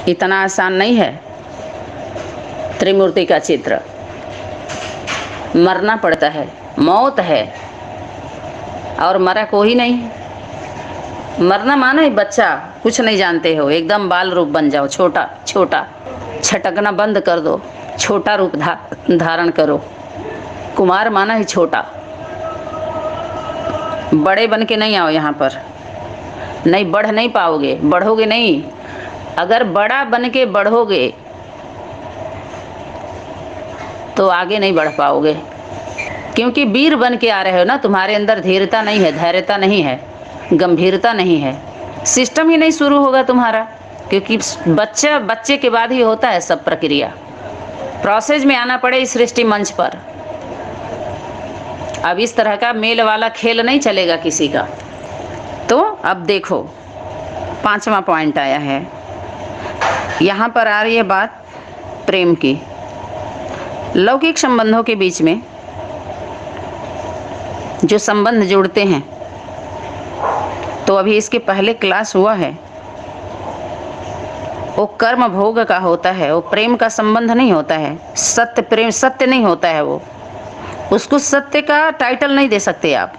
इतना आसान नहीं है। त्रिमूर्ति का चित्र, मरना पड़ता है, मौत है, और मरा कोई नहीं। मरना माना है बच्चा, कुछ नहीं जानते हो, एकदम बाल रूप बन जाओ, छोटा छोटा, छटकना बंद कर दो, छोटा रूप धारण करो। कुमार माना ही छोटा, बड़े बन के नहीं आओ यहाँ पर, नहीं बढ़ नहीं पाओगे, बढ़ोगे नहीं। अगर बड़ा बन के बढ़ोगे तो आगे नहीं बढ़ पाओगे, क्योंकि वीर बन के आ रहे हो ना। तुम्हारे अंदर धीरता नहीं है, धैर्यता नहीं है, गंभीरता नहीं है, सिस्टम ही नहीं शुरू होगा तुम्हारा, क्योंकि बच्चे के बाद ही होता है सब प्रक्रिया। प्रोसेस में आना पड़े इस सृष्टि मंच पर। अब इस तरह का मेल वाला खेल नहीं चलेगा किसी का। तो अब देखो 5वां पॉइंट आया है, यहाँ पर आ रही है बात प्रेम की। लौकिक संबंधों के बीच में जो संबंध जुड़ते हैं, तो अभी इसके पहले क्लास हुआ है, वो कर्म भोग का होता है, वो प्रेम का संबंध नहीं होता है। सत्य प्रेम सत्य नहीं होता है, वो उसको सत्य का टाइटल नहीं दे सकते आप,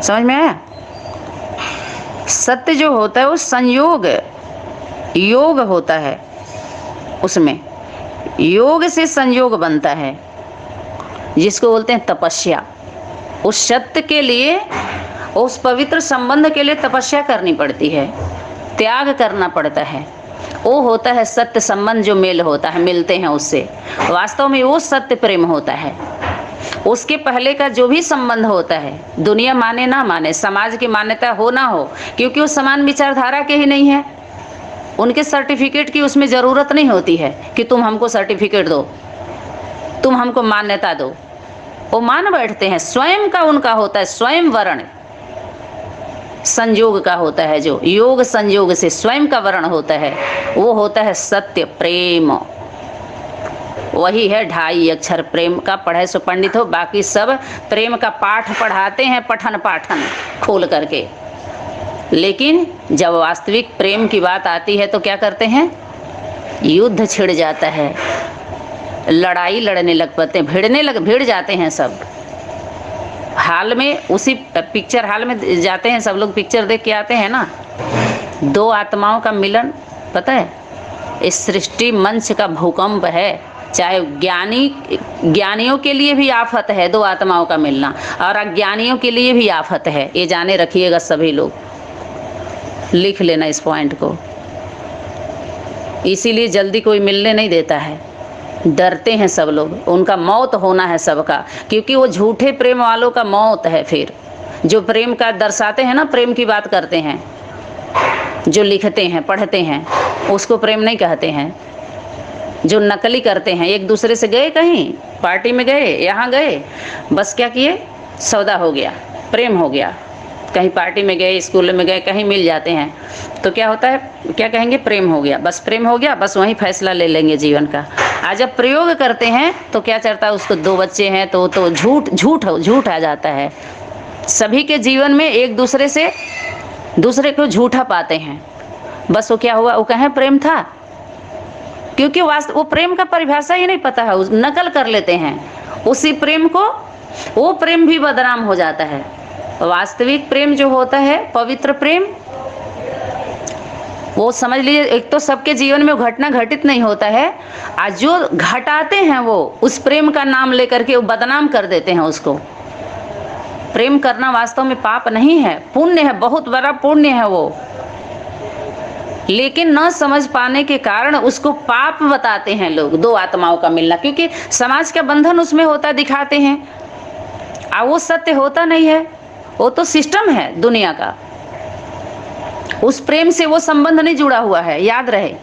समझ में आया? सत्य जो होता है वो संयोग योग होता है, उसमें योग से संयोग बनता है, जिसको बोलते हैं तपस्या। उस सत्य के लिए, उस पवित्र संबंध के लिए तपस्या करनी पड़ती है, त्याग करना पड़ता है। वो होता है सत्य संबंध, जो मेल होता है, मिलते हैं उससे, वास्तव में वो सत्य प्रेम होता है। उसके पहले का जो भी संबंध होता है, दुनिया माने ना माने, समाज की मान्यता हो ना हो, क्योंकि वो समान विचारधारा के ही नहीं है, उनके सर्टिफिकेट की उसमें ज़रूरत नहीं होती है कि तुम हमको सर्टिफिकेट दो, तुम हमको मान्यता दो। वो मान बैठते हैं, स्वयं का उनका होता है, स्वयं वर्ण संयोग का होता है, जो योग संयोग से स्वयं का वर्ण होता है, वो होता है सत्य प्रेम। वही है 2.5 अक्षर प्रेम का, पढ़े सो पंडित हो। बाकी सब प्रेम का पाठ पढ़ाते हैं, पठन पाठन खोल करके, लेकिन जब वास्तविक प्रेम की बात आती है तो क्या करते हैं? युद्ध छिड़ जाता है, लड़ाई लड़ने लग पाते हैं, भिड़ जाते हैं सब। हाल में, उसी पिक्चर हाल में जाते हैं सब लोग, पिक्चर देख के आते हैं ना, 2 आत्माओं का मिलन, पता है इस सृष्टि मंच का भूकंप है। चाहे ज्ञानियों के लिए भी आफत है 2 आत्माओं का मिलना, और अज्ञानियों के लिए भी आफत है, ये जाने रखिएगा सभी लोग, लिख लेना इस पॉइंट को। इसीलिए जल्दी कोई मिलने नहीं देता है, डरते हैं सब लोग, उनका मौत होना है सबका, क्योंकि वो झूठे प्रेम वालों का मौत है। फिर जो प्रेम का दर्शाते हैं ना, प्रेम की बात करते हैं, जो लिखते हैं पढ़ते हैं, उसको प्रेम नहीं कहते हैं। जो नकली करते हैं, एक दूसरे से गए, कहीं पार्टी में गए, यहाँ गए, बस क्या किए, सौदा हो गया, प्रेम हो गया। कहीं पार्टी में गए, स्कूल में गए, कहीं मिल जाते हैं, तो क्या होता है, क्या कहेंगे, प्रेम हो गया, बस प्रेम हो गया, बस वहीं फैसला ले लेंगे जीवन का। आज जब प्रयोग करते हैं तो क्या चलता है, उसको 2 बच्चे हैं तो झूठ आ जाता है। सभी के जीवन में एक दूसरे को झूठा पाते हैं, बस वो क्या हुआ, वो कहें प्रेम था, क्योंकि वो प्रेम का परिभाषा ही नहीं पता है, नकल कर लेते हैं उसी प्रेम को, वो प्रेम भी बदनाम हो जाता है। वास्तविक प्रेम जो होता है, पवित्र प्रेम, वो समझ लीजिए, एक तो सबके जीवन में घटना घटित नहीं होता है, आज जो घटाते हैं वो उस प्रेम का नाम लेकर के वो बदनाम कर देते हैं उसको। प्रेम करना वास्तव में पाप नहीं है, पुण्य है, बहुत बड़ा पुण्य है वो, लेकिन न समझ पाने के कारण उसको पाप बताते हैं लोग, 2 आत्माओं का मिलना, क्योंकि समाज का बंधन उसमें होता दिखाते हैं, और वो सत्य होता नहीं है, वो तो सिस्टम है दुनिया का। उस प्रेम से वो संबंध नहीं जुड़ा हुआ है, याद रहे।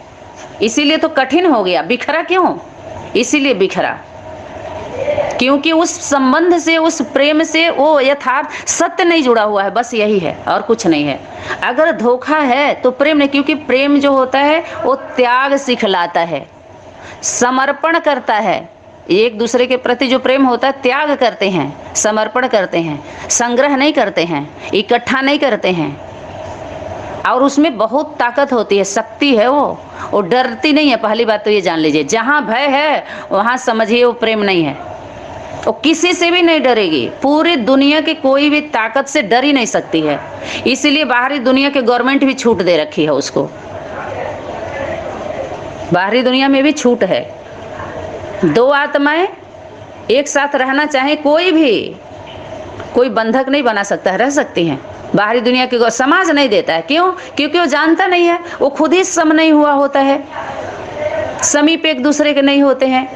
इसीलिए तो कठिन हो गया, बिखरा क्यों, इसीलिए बिखरा, क्योंकि उस संबंध से, उस प्रेम से वो यथार्थ सत्य नहीं जुड़ा हुआ है, बस यही है और कुछ नहीं है। अगर धोखा है तो प्रेम नहीं, क्योंकि प्रेम जो होता है वो त्याग सिखलाता है, समर्पण करता है। एक दूसरे के प्रति जो प्रेम होता है, त्याग करते हैं, समर्पण करते हैं, संग्रह नहीं करते हैं, इकट्ठा नहीं करते हैं। और उसमें बहुत ताकत होती है, शक्ति है वो डरती नहीं है। पहली बात तो ये जान लीजिए, जहाँ भय है वहाँ समझिए वो प्रेम नहीं है। वो किसी से भी नहीं डरेगी, पूरी दुनिया की कोई भी ताकत से डर ही नहीं सकती है। इसीलिए बाहरी दुनिया के गवर्नमेंट भी छूट दे रखी है उसको, बाहरी दुनिया में भी छूट है। दो आत्माएं एक साथ रहना चाहे कोई बंधक नहीं बना सकता है, रह सकती हैं। बाहरी दुनिया के समाज नहीं देता है। क्यों? क्योंकि वो जानता नहीं है, वो खुद ही सम नहीं हुआ होता है, समीप एक दूसरे के नहीं होते हैं,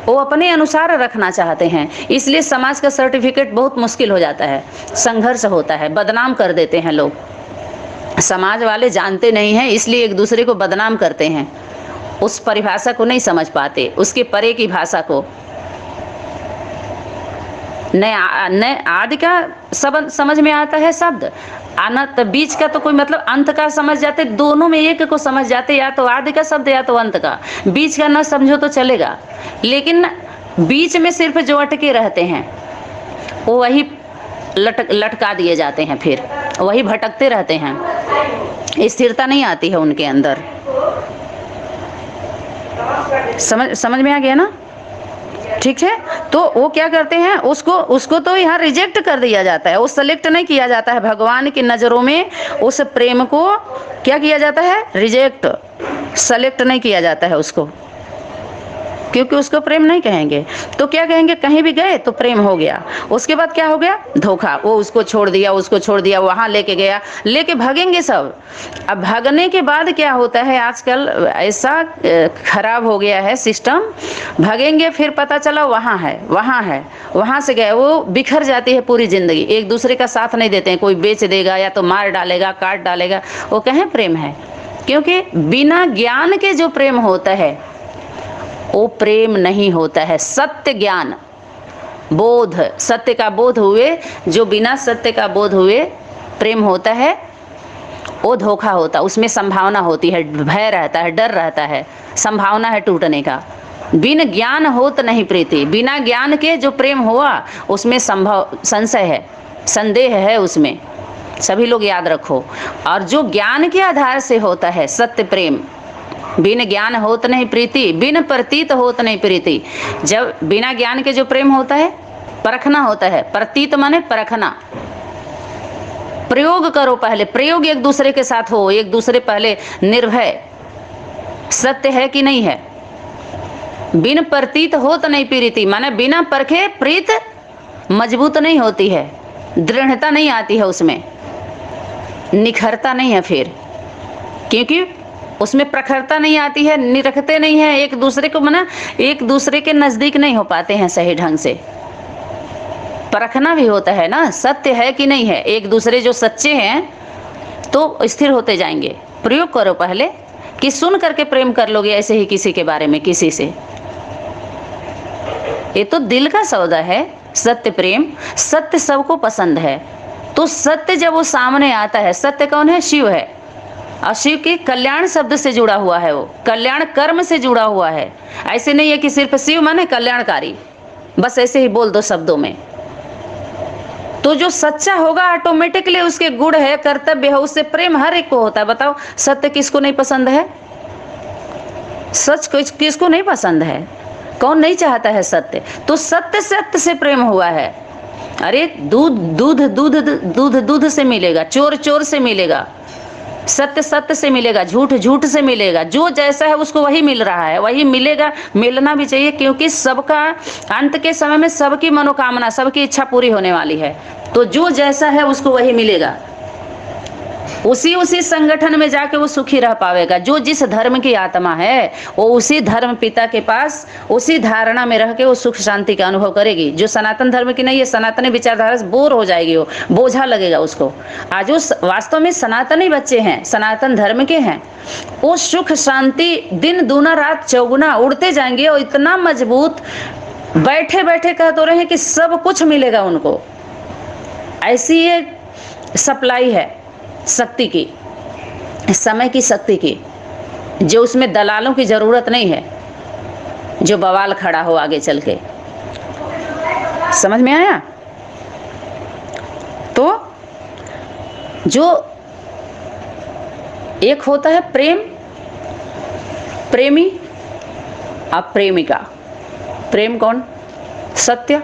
वो अपने अनुसार रखना चाहते हैं। इसलिए समाज का सर्टिफिकेट बहुत मुश्किल हो जाता है, संघर्ष होता है, बदनाम कर देते हैं लोग। समाज वाले जानते नहीं हैं, इसलिए एक दूसरे को बदनाम करते हैं, उस परिभाषा को नहीं समझ पाते, उसके परे की भाषा को। न आदि का समझ में आता है शब्द, अनंत बीच का तो कोई मतलब अंत का समझ जाते, दोनों में एक को समझ जाते, या तो आदि का शब्द या तो अंत का। बीच का न समझो तो चलेगा, लेकिन बीच में सिर्फ जो अटके रहते हैं वो वही लटका दिए जाते हैं, फिर वही भटकते रहते हैं, स्थिरता नहीं आती है उनके अंदर। समझ में आ गया ना? ठीक है, तो वो क्या करते हैं, उसको तो यहाँ रिजेक्ट कर दिया जाता है, वो सेलेक्ट नहीं किया जाता है। भगवान की नज़रों में उस प्रेम को क्या किया जाता है? रिजेक्ट, सेलेक्ट नहीं किया जाता है उसको, क्योंकि उसको प्रेम नहीं कहेंगे। तो क्या कहेंगे? कहीं भी गए तो प्रेम हो गया, उसके बाद क्या हो गया? धोखा। वो उसको छोड़ दिया, वहाँ लेके गया, लेके भागेंगे सब। अब भागने के बाद क्या होता है, आजकल ऐसा खराब हो गया है सिस्टम, भागेंगे फिर पता चला वहाँ है, वहाँ से गए, वो बिखर जाती है पूरी जिंदगी, एक दूसरे का साथ नहीं देते हैं। कोई बेच देगा या तो मार डालेगा, काट डालेगा, वो कहें प्रेम है? क्योंकि बिना ज्ञान के जो प्रेम होता है वो प्रेम नहीं होता है। सत्य ज्ञान, बोध, सत्य का बोध हुए, जो बिना सत्य का बोध हुए प्रेम होता है वो धोखा होता, उसमें संभावना होती है, भय रहता है, डर रहता है, संभावना है टूटने का। बिन ज्ञान होत नहीं प्रीति, बिना ज्ञान के जो प्रेम हुआ उसमें संशय है, संदेह है उसमें, सभी लोग याद रखो। और जो ज्ञान के आधार से होता है सत्य प्रेम, बिन ज्ञान होत नहीं प्रीति, बिन प्रतीत होत नहीं प्रीति। जब बिना ज्ञान के जो प्रेम होता है परखना होता है, प्रतीत माने परखना, प्रयोग करो पहले, प्रयोग एक दूसरे के साथ हो, एक दूसरे पहले निर्भय, सत्य है कि नहीं है। बिन प्रतीत होत नहीं प्रीति माने बिना परखे प्रीत मजबूत नहीं होती है, दृढ़ता नहीं आती है उसमें, निखरता नहीं है फिर, क्योंकि उसमें प्रखरता नहीं आती है, निरखते नहीं है एक दूसरे को, माना एक दूसरे के नज़दीक नहीं हो पाते हैं सही ढंग से। परखना भी होता है ना, सत्य है कि नहीं है। एक दूसरे जो सच्चे हैं तो स्थिर होते जाएंगे। प्रयोग करो पहले, कि सुन करके प्रेम कर लोगे ऐसे ही किसी के बारे में, किसी से। ये तो दिल का सौदा है, सत्य प्रेम। सत्य सबको पसंद है, तो सत्य जब वो सामने आता है, सत्य कौन है? शिव है, और शिव के कल्याण शब्द से जुड़ा हुआ है, वो कल्याण कर्म से जुड़ा हुआ है। ऐसे नहीं है कि सिर्फ शिव माने कल्याणकारी, बस ऐसे ही बोल दो शब्दों में। तो जो सच्चा होगा ऑटोमेटिकली उसके गुण है, कर्तव्य है, उससे प्रेम हर एक को होता है। बताओ सत्य किसको नहीं पसंद है? सच किसको नहीं पसंद है? कौन नहीं चाहता है सत्य? तो सत्य से प्रेम हुआ है। अरे दूध से मिलेगा, चोर से मिलेगा, सत्य से मिलेगा, झूठ से मिलेगा। जो जैसा है उसको वही मिल रहा है, वही मिलेगा, मिलना भी चाहिए, क्योंकि सबका अंत के समय में सबकी मनोकामना, सबकी इच्छा पूरी होने वाली है। तो जो जैसा है उसको वही मिलेगा, उसी संगठन में जाके वो सुखी रह पाएगा। जो जिस धर्म की आत्मा है वो उसी धर्म पिता के पास, उसी धारणा में रह के वो सुख शांति का अनुभव करेगी। जो सनातन धर्म की नहीं है, सनातनी विचारधारा से बोर हो जाएगी, वो बोझा लगेगा उसको। आज जो वास्तव में सनातनी बच्चे हैं, सनातन धर्म के हैं, वो सुख शांति दिन दूना रात चौगुना उड़ते जाएंगे, और इतना मजबूत बैठे बैठे कह तो रहे हैं कि सब कुछ मिलेगा उनको। ऐसी ये सप्लाई है शक्ति की, समय की शक्ति की, जो उसमें दलालों की जरूरत नहीं है, जो बवाल खड़ा हो आगे चल के। समझ में आया? तो जो एक होता है प्रेम, प्रेमी और प्रेमिका। प्रेम कौन? सत्य।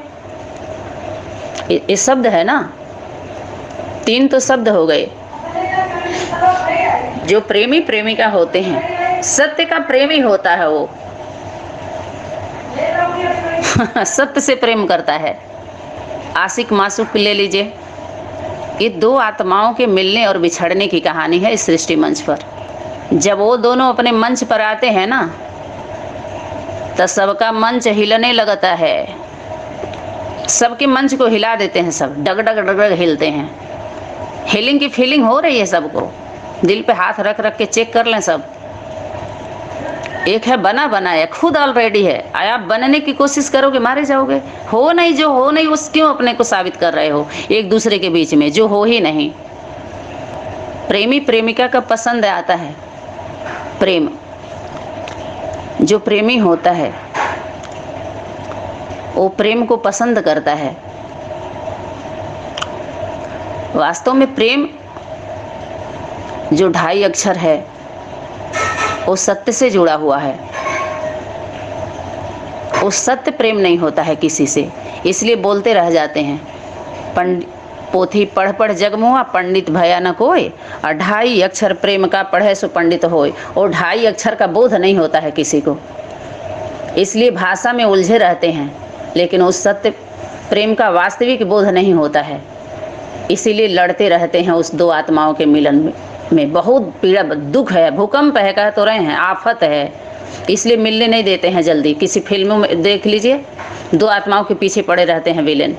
ये शब्द है ना, 3 तो शब्द हो गए। जो प्रेमी प्रेमिका होते हैं, सत्य का प्रेमी होता है वो सत्य से प्रेम करता है। आशिक मासूक ले लीजिए, ये 2 आत्माओं के मिलने और बिछड़ने की कहानी है इस सृष्टि मंच पर। जब वो दोनों अपने मंच पर आते हैं ना, तो सबका मंच हिलने लगता है। सबके मंच को हिला देते हैं, सब डग डग डग डग हिलते हैं। हीलिंग की फीलिंग हो रही है सबको। दिल पे हाथ रख रख के चेक कर लें सब। एक है बना बनाया, खुद ऑलरेडी है। आप बनने की कोशिश करोगे मारे जाओगे। हो नहीं, जो हो नहीं उस क्यों अपने को साबित कर रहे हो एक दूसरे के बीच में, जो हो ही नहीं। प्रेमी प्रेमिका का पसंद आता है प्रेम। जो प्रेमी होता है वो प्रेम को पसंद करता है। वास्तव में प्रेम जो 2.5 अक्षर है वो सत्य से जुड़ा हुआ है। वो सत्य प्रेम नहीं होता है किसी से, इसलिए बोलते रह जाते हैं। पोथी पढ़ पढ़ जग मुआ, पंडित भया न कोय, और 2.5 अक्षर प्रेम का पढ़े सो पंडित होय। और 2.5 अक्षर का बोध नहीं होता है किसी को, इसलिए भाषा में उलझे रहते हैं, लेकिन उस सत्य प्रेम का वास्तविक बोध नहीं होता है। इसीलिए लड़ते रहते हैं उस 2 आत्माओं के मिलन में। बहुत पीड़ा, दुख है, भूकंप है, कह तो रहे हैं, आफत है, इसलिए मिलने नहीं देते हैं जल्दी। किसी फिल्मों में देख लीजिए, 2 आत्माओं के पीछे पड़े रहते हैं विलेन।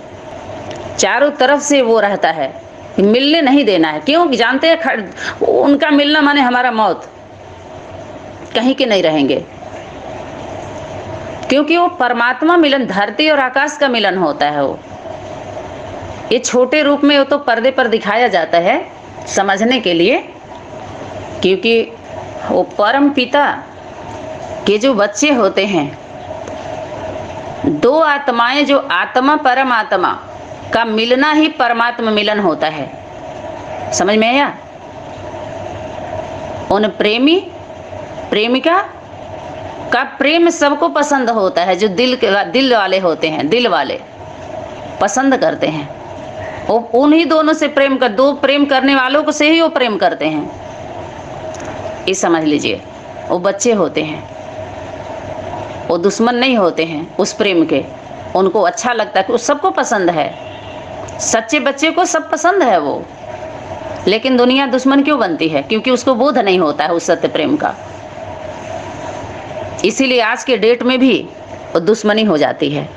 चारों तरफ से वो रहता है, मिलने नहीं देना है। क्यों? जानते हैं उनका मिलना माने हमारा मौत, कहीं के नहीं रहेंगे। क्योंकि वो परमात्मा मिलन, धरती और आकाश का मिलन होता है। वो ये छोटे रूप में वो तो पर्दे पर दिखाया जाता है समझने के लिए, क्योंकि वो परम पिता के जो बच्चे होते हैं, 2 आत्माएं, जो आत्मा परमात्मा का मिलना ही परमात्मा मिलन होता है। समझ में आया? उन प्रेमी प्रेमिका का प्रेम सबको पसंद होता है। जो दिल वाले होते हैं, दिल वाले पसंद करते हैं। वो उन्हीं दोनों से प्रेम कर, 2 प्रेम करने वालों को से ही वो प्रेम करते हैं। ये समझ लीजिए, वो बच्चे होते हैं, वो दुश्मन नहीं होते हैं उस प्रेम के। उनको अच्छा लगता है, सबको पसंद है। सच्चे बच्चे को सब पसंद है वो, लेकिन दुनिया दुश्मन क्यों बनती है? क्योंकि उसको बोध नहीं होता है उस सत्य प्रेम का। इसीलिए आज के डेट में भी वो दुश्मनी हो जाती है।